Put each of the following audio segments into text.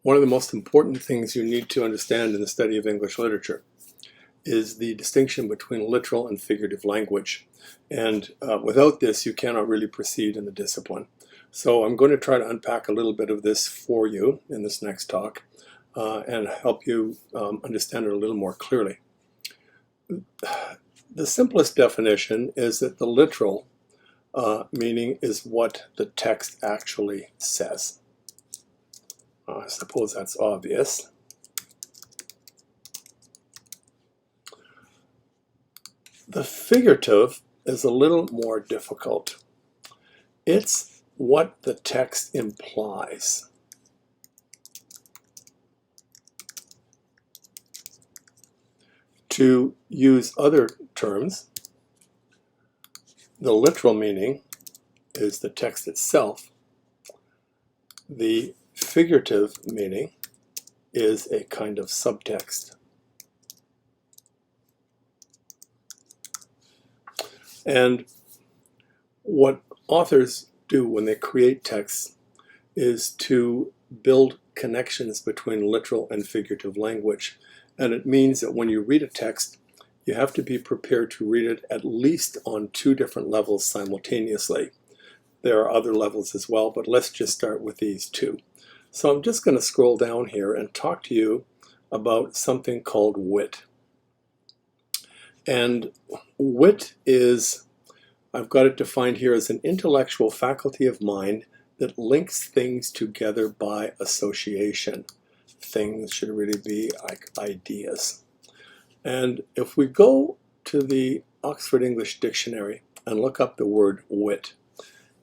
One of the most important things you need to understand in the study of English literature is the distinction between literal and figurative language. And without this, you cannot really proceed in the discipline. So I'm going to try to unpack a little bit of this for you in this next talk and help you understand it a little more clearly. The simplest definition is that the literal meaning is what the text actually says. I suppose that's obvious. The figurative is a little more difficult. It's what the text implies. To use other terms, the literal meaning is the text itself. The figurative meaning is a kind of subtext. And what authors do when they create texts is to build connections between literal and figurative language. And it means that when you read a text, you have to be prepared to read it at least on two different levels simultaneously. There are other levels as well, but let's just start with these two. So I'm just going to scroll down here and talk to you about something called wit. And wit is, I've got it defined here as an intellectual faculty of mind that links things together by association. Things should really be like ideas. And if we go to the Oxford English Dictionary and look up the word wit,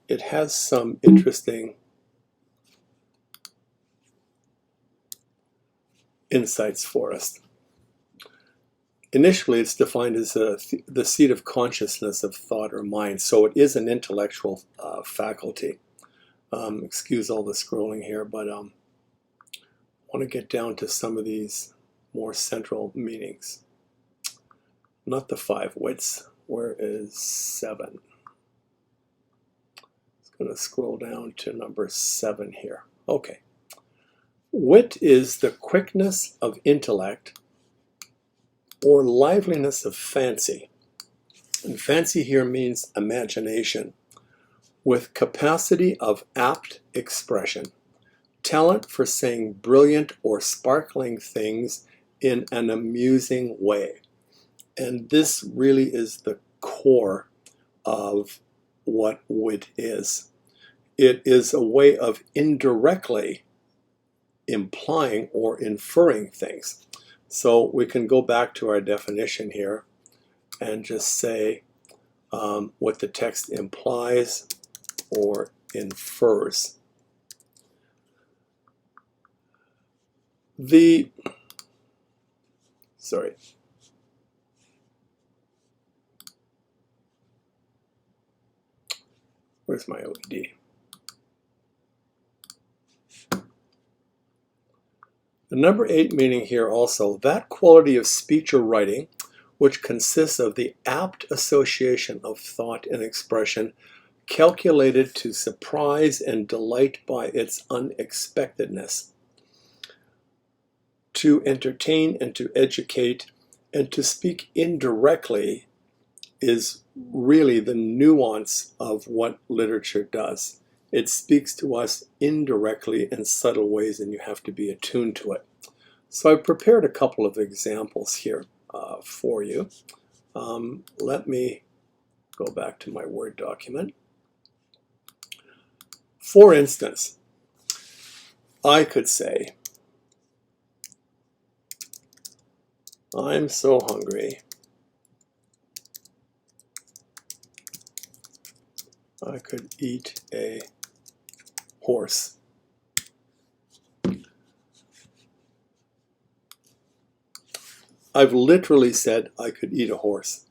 it has some interesting insights for us. Initially, it's defined as the seat of consciousness of thought or mind, so it is an intellectual faculty. Excuse all the scrolling here, but I want to get down to some of these more central meanings. Not the 5 wits. Where is 7? It's going to scroll down to number 7 here. Okay. Wit is the quickness of intellect or liveliness of fancy. And fancy here means imagination, with capacity of apt expression, talent for saying brilliant or sparkling things in an amusing way. And this really is the core of what wit is. It is a way of indirectly implying or inferring things. So we can go back to our definition here and just say what the text implies or infers. Where's my OED? The number 8 meaning here also, that quality of speech or writing which consists of the apt association of thought and expression calculated to surprise and delight by its unexpectedness, to entertain and to educate and to speak indirectly is really the nuance of what literature does. It speaks to us indirectly in subtle ways, and you have to be attuned to it. So I've prepared a couple of examples here for you. Let me go back to my Word document. For instance, I could say, I'm so hungry, I could eat a horse. I've literally said I could eat a horse.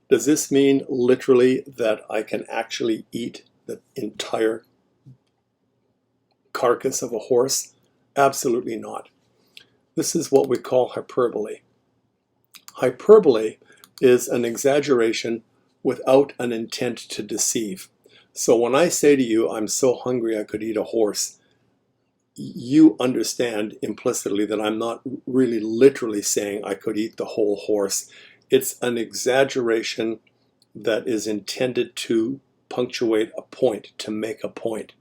Does this mean literally that I can actually eat the entire carcass of a horse? Absolutely not. This is what we call hyperbole. Hyperbole is an exaggeration without an intent to deceive. So when I say to you, I'm so hungry I could eat a horse, you understand implicitly that I'm not really literally saying I could eat the whole horse. It's an exaggeration that is intended to punctuate a point, to make a point.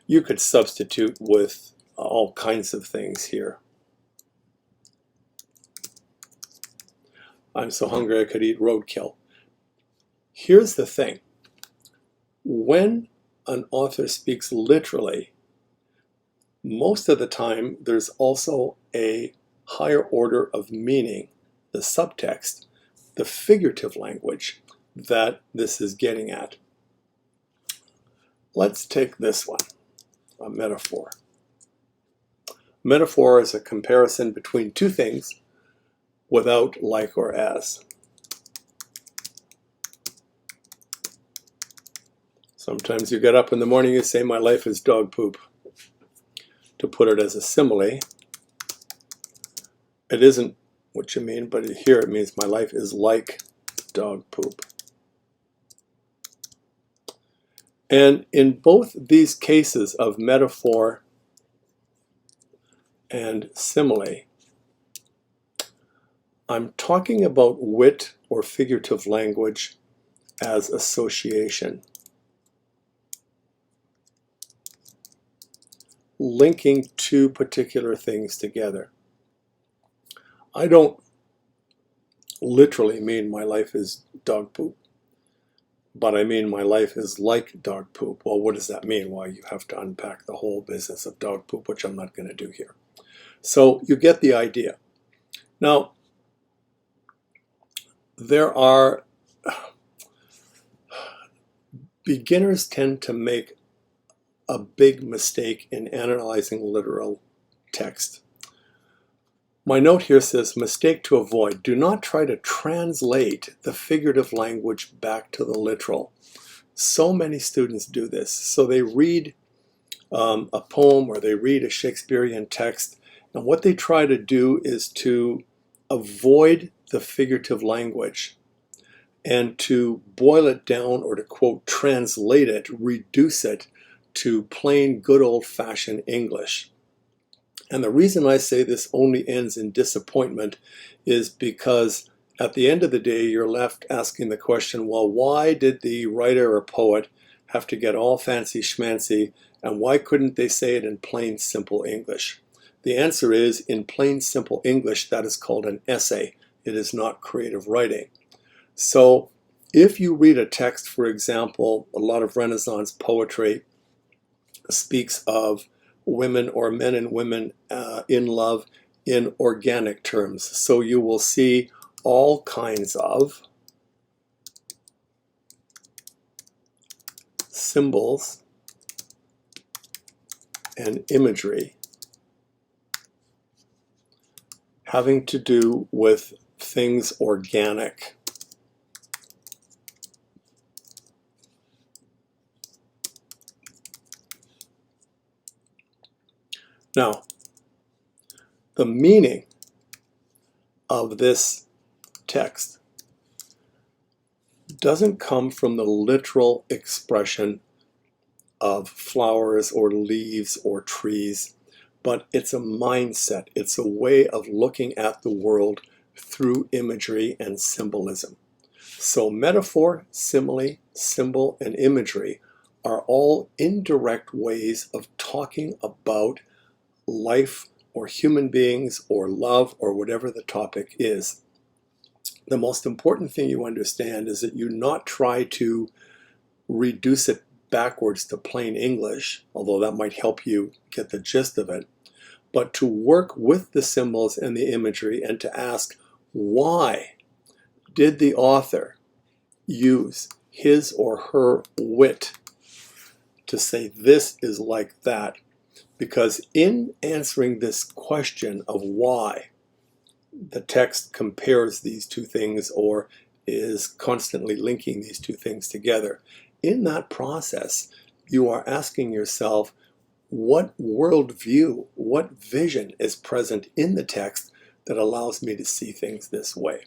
You could substitute with all kinds of things here. I'm so hungry I could eat roadkill. Here's the thing. When an author speaks literally, most of the time there's also a higher order of meaning, the subtext, the figurative language that this is getting at. Let's take this one, a metaphor. Metaphor is a comparison between two things without like or as. Sometimes you get up in the morning, you say, my life is dog poop. To put it as a simile, it isn't what you mean, but here it means my life is like dog poop. And in both these cases of metaphor and simile, I'm talking about wit or figurative language as association. Linking two particular things together. I don't literally mean my life is dog poop, but I mean my life is like dog poop. Well, what does that mean? Well, you have to unpack the whole business of dog poop, which I'm not going to do here. So you get the idea. Now, beginners tend to make a big mistake in analyzing literal text. My note here says, mistake to avoid. Do not try to translate the figurative language back to the literal. So many students do this. So they read a poem or they read a Shakespearean text, and what they try to do is to avoid the figurative language and to boil it down, or to quote, translate it, reduce it to plain good old-fashioned English. And the reason I say this only ends in disappointment is because at the end of the day you're left asking the question, well, why did the writer or poet have to get all fancy schmancy, and why couldn't they say it in plain simple English? The answer is, in plain simple English, that is called an essay. It is not creative writing. So if you read a text, for example, a lot of Renaissance poetry speaks of women or men and women in love in organic terms. So you will see all kinds of symbols and imagery having to do with things organic. Now, the meaning of this text doesn't come from the literal expression of flowers or leaves or trees, but it's a mindset. It's a way of looking at the world through imagery and symbolism. So metaphor, simile, symbol, and imagery are all indirect ways of talking about life or human beings or love or whatever the topic is. The most important thing you understand is that you not try to reduce it backwards to plain English, although that might help you get the gist of it, but to work with the symbols and the imagery and to ask, why did the author use his or her wit to say this is like that? Because in answering this question of why the text compares these two things or is constantly linking these two things together, in that process, you are asking yourself, what worldview, what vision is present in the text that allows me to see things this way?